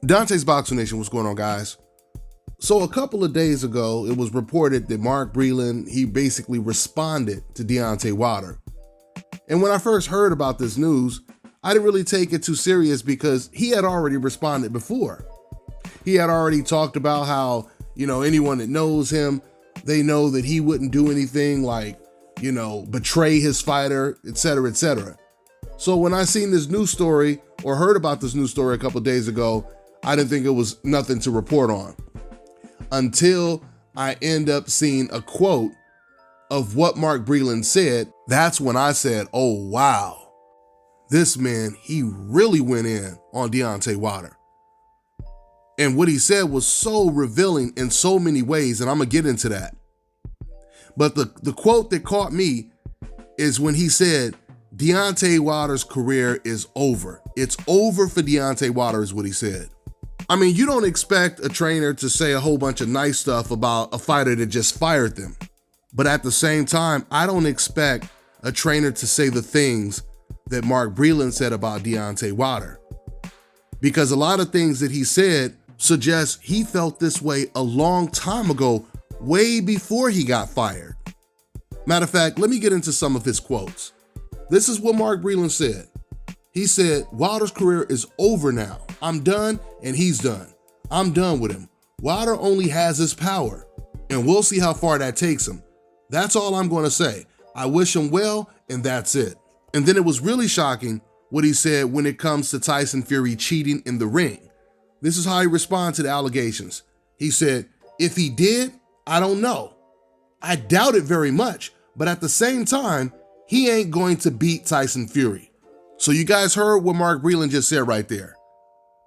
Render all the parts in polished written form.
Dante's Boxing Nation, what's going on, guys? So a couple of days ago, it was reported that Mark Breland, he basically responded to Deontay Wilder. And when I first heard about this news, I didn't really take it too serious because he had already responded before. He had already talked about how, anyone that knows him, they know that he wouldn't do anything like, betray his fighter, etc., etc. So when I seen this news story or heard about this news story a couple of days ago, I didn't think it was nothing to report on until I end up seeing a quote of what Mark Breland said. That's when I said, oh, wow, this man, he really went in on Deontay Wilder. And what he said was so revealing in so many ways, and I'm gonna get into that. But the quote that caught me is when he said, Deontay Wilder's career is over. It's over for Deontay Wilder is what he said. I mean, you don't expect a trainer to say a whole bunch of nice stuff about a fighter that just fired them. But at the same time, I don't expect a trainer to say the things that Mark Breland said about Deontay Wilder. Because a lot of things that he said suggest he felt this way a long time ago, way before he got fired. Matter of fact, let me get into some of his quotes. This is what Mark Breland said. He said, Wilder's career is over now. I'm done and he's done. I'm done with him. Wilder only has his power and we'll see how far that takes him. That's all I'm going to say. I wish him well and that's it. And then it was really shocking what he said when it comes to Tyson Fury cheating in the ring. This is how he responded to the allegations. He said, if he did, I don't know. I doubt it very much, but at the same time, he ain't going to beat Tyson Fury. So you guys heard what Mark Breland just said right there.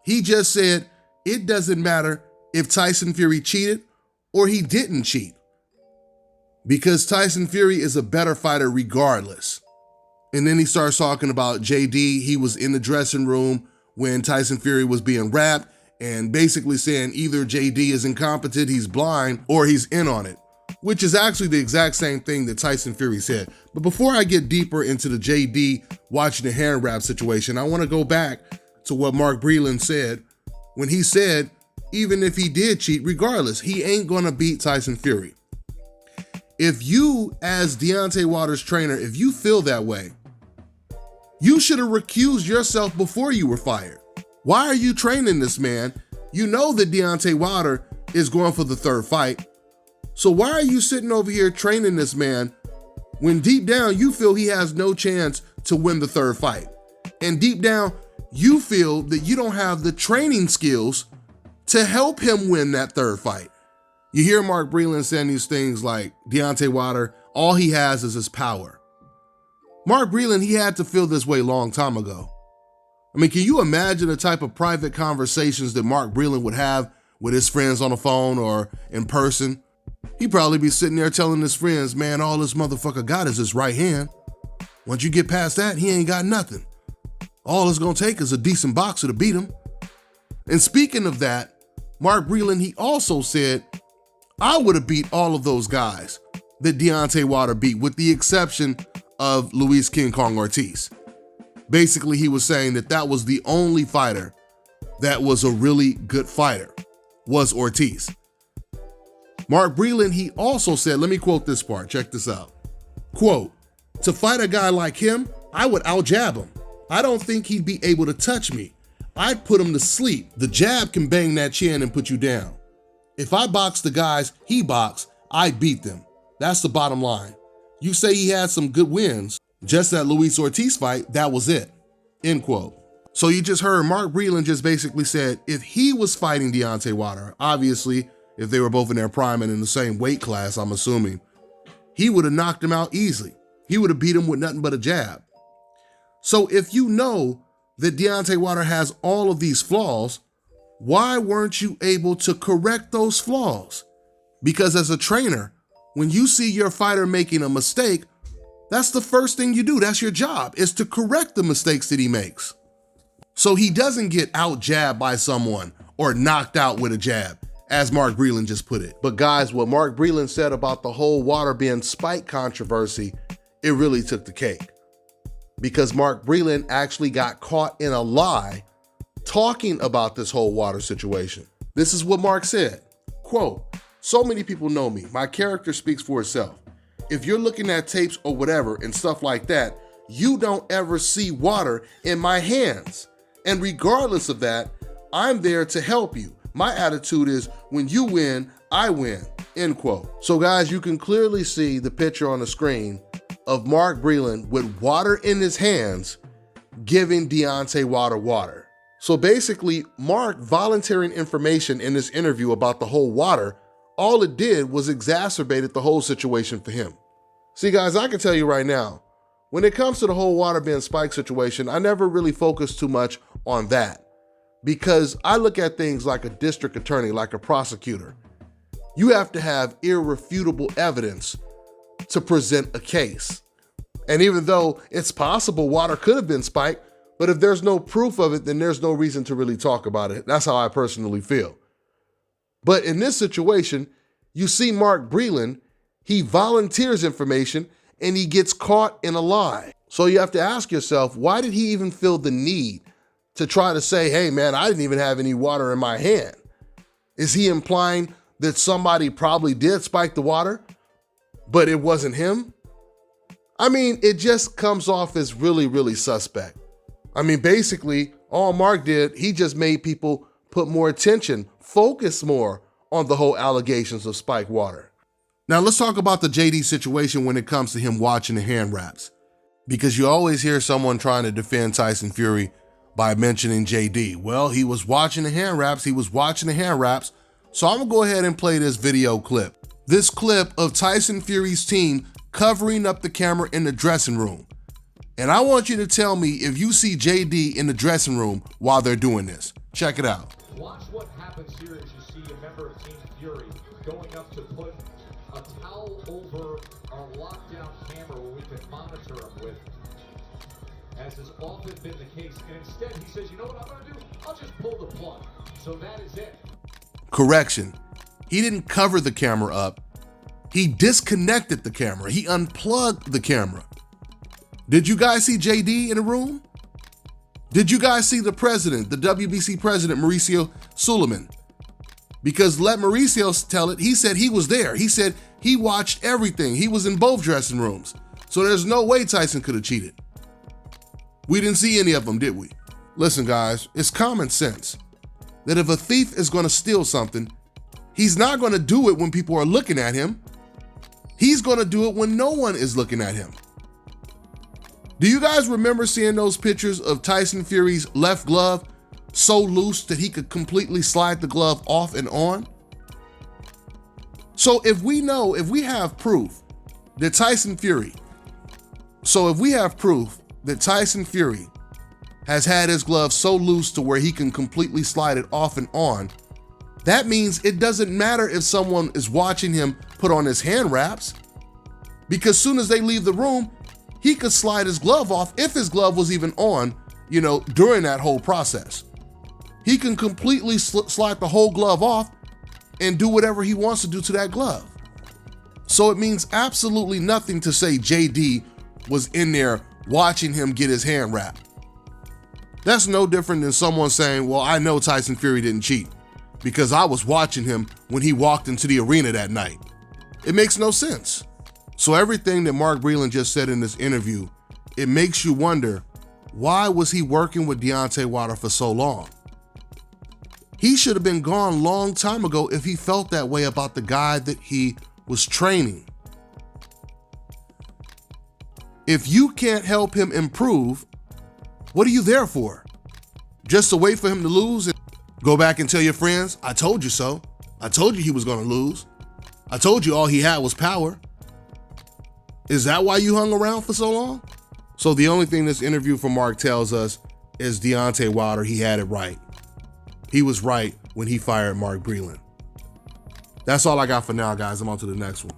He just said, it doesn't matter if Tyson Fury cheated or he didn't cheat, because Tyson Fury is a better fighter regardless. And then he starts talking about JD. He was in the dressing room when Tyson Fury was being wrapped and basically saying either JD is incompetent, he's blind, or he's in on it, which is actually the exact same thing that Tyson Fury said. But before I get deeper into the JD watching the hand wrap situation, I want to go back to what Mark Breland said when he said, even if he did cheat, regardless, he ain't going to beat Tyson Fury. If you, as Deontay Wilder's trainer, if you feel that way, you should have recused yourself before you were fired. Why are you training this man? You know that Deontay Wilder is going for the third fight. So why are you sitting over here training this man when deep down you feel he has no chance to win the third fight? And deep down, you feel that you don't have the training skills to help him win that third fight. You hear Mark Breland saying these things like Deontay Wilder, all he has is his power. Mark Breland, he had to feel this way a long time ago. I mean, can you imagine the type of private conversations that Mark Breland would have with his friends on the phone or in person? He'd probably be sitting there telling his friends, man, all this motherfucker got is his right hand. Once you get past that, he ain't got nothing. All it's gonna take is a decent boxer to beat him. And speaking of that, Mark Breland, he also said, I would have beat all of those guys that Deontay Wilder beat, with the exception of Luis King Kong Ortiz. Basically, he was saying that that was the only fighter that was a really good fighter, was Ortiz. Mark Breland, he also said, let me quote this part, check this out. Quote, to fight a guy like him, I would out-jab him. I don't think he'd be able to touch me. I'd put him to sleep. The jab can bang that chin and put you down. If I box the guys he boxed, I'd beat them. That's the bottom line. You say he had some good wins, just that Luis Ortiz fight, that was it. End quote. So you just heard Mark Breland just basically said if he was fighting Deontay Wilder, obviously if they were both in their prime and in the same weight class, I'm assuming, he would have knocked him out easily. He would have beat him with nothing but a jab. So if you know that Deontay Wilder has all of these flaws, why weren't you able to correct those flaws? Because as a trainer, when you see your fighter making a mistake, that's the first thing you do. That's your job, is to correct the mistakes that he makes. So he doesn't get out jabbed by someone or knocked out with a jab. as Mark Breland just put it. But guys, what Mark Breland said about the whole water being spiked controversy, it really took the cake. Because Mark Breland actually got caught in a lie talking about this whole water situation. This is what Mark said, quote, "So many people know me. My character speaks for itself. If you're looking at tapes or whatever and stuff like that, you don't ever see water in my hands. And regardless of that, I'm there to help you. My attitude is when you win, I win," end quote. So guys, you can clearly see the picture on the screen of Mark Breland with water in his hands giving Deontay water. So basically, Mark volunteering information in this interview about the whole water, all it did was exacerbated the whole situation for him. See guys, I can tell you right now, when it comes to the whole water being spiked situation, I never really focused too much on that because I look at things like a district attorney, like a prosecutor. You have to have irrefutable evidence to present a case. And even though it's possible water could have been spiked, but if there's no proof of it, then there's no reason to really talk about it. That's how I personally feel. But in this situation, you see Mark Breland, he volunteers information and he gets caught in a lie. So you have to ask yourself, why did he even feel the need to try to say, hey man, I didn't even have any water in my hand? Is he implying that somebody probably did spike the water, but it wasn't him? I mean, it just comes off as really, really suspect. I mean, basically, all Mark did, he just made people put more attention, focus more on the whole allegations of spiked water. Now let's talk about the JD situation when it comes to him watching the hand wraps, because you always hear someone trying to defend Tyson Fury by mentioning JD. Well, he was watching the hand wraps, So I'm gonna go ahead and play this video clip. This clip of Tyson Fury's team covering up the camera in the dressing room. And I want you to tell me if you see JD in the dressing room while they're doing this. Check it out. Watch what happens here as you see a member of Team Fury going up to put a towel over our lockdown camera where we can monitor him with, as has often been the case. And instead he says, you know what I'm gonna do? I'll just pull the plug. So that is it. Correction. He didn't cover the camera up. He disconnected the camera. He unplugged the camera. Did you guys see JD in the room? Did you guys see the president, the WBC president, Mauricio Suleiman? Because let Mauricio tell it, he said he was there. He said he watched everything. He was in both dressing rooms. So there's no way Tyson could have cheated. We didn't see any of them, did we? Listen, guys, it's common sense that if a thief is gonna steal something, he's not gonna do it when people are looking at him. He's gonna do it when no one is looking at him. Do you guys remember seeing those pictures of Tyson Fury's left glove so loose that he could completely slide the glove off and on? So if we have proof that Tyson Fury has had his glove so loose to where he can completely slide it off and on, that means it doesn't matter if someone is watching him put on his hand wraps, because soon as they leave the room, he could slide his glove off if his glove was even on, during that whole process. He can completely slide the whole glove off and do whatever he wants to do to that glove. So it means absolutely nothing to say JD was in there watching him get his hand wrapped. That's no different than someone saying, well, I know Tyson Fury didn't cheat because I was watching him when he walked into the arena that night. It makes no sense. So everything that Mark Breland just said in this interview, it makes you wonder, why was he working with Deontay Wilder for so long? He should have been gone a long time ago if he felt that way about the guy that he was training. If you can't help him improve, what are you there for? Just to wait for him to lose and go back and tell your friends, I told you so. I told you he was gonna lose. I told you all he had was power. Is that why you hung around for so long? So the only thing this interview from Mark tells us is Deontay Wilder, he had it right. He was right when he fired Mark Breland. That's all I got for now, guys. I'm on to the next one.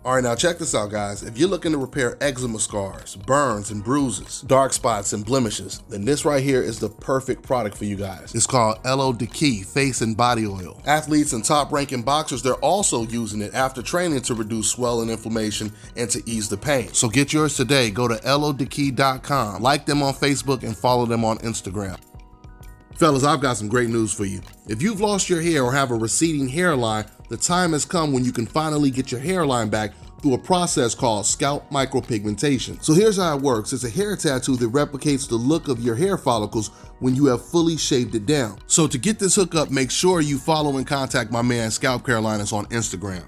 All right, now check this out, guys. If you're looking to repair eczema scars, burns and bruises, dark spots and blemishes, then this right here is the perfect product for you guys. It's called Elo Deki Face and Body Oil. Athletes and top-ranking boxers, they're also using it after training to reduce swelling, inflammation, and to ease the pain. So get yours today. Go to elodeki.com, like them on Facebook, and follow them on Instagram. Fellas, I've got some great news for you. If you've lost your hair or have a receding hairline, the time has come when you can finally get your hairline back through a process called scalp micropigmentation. So here's how it works. It's a hair tattoo that replicates the look of your hair follicles when you have fully shaved it down. So to get this hookup, make sure you follow and contact my man Scalp Carolinas on Instagram.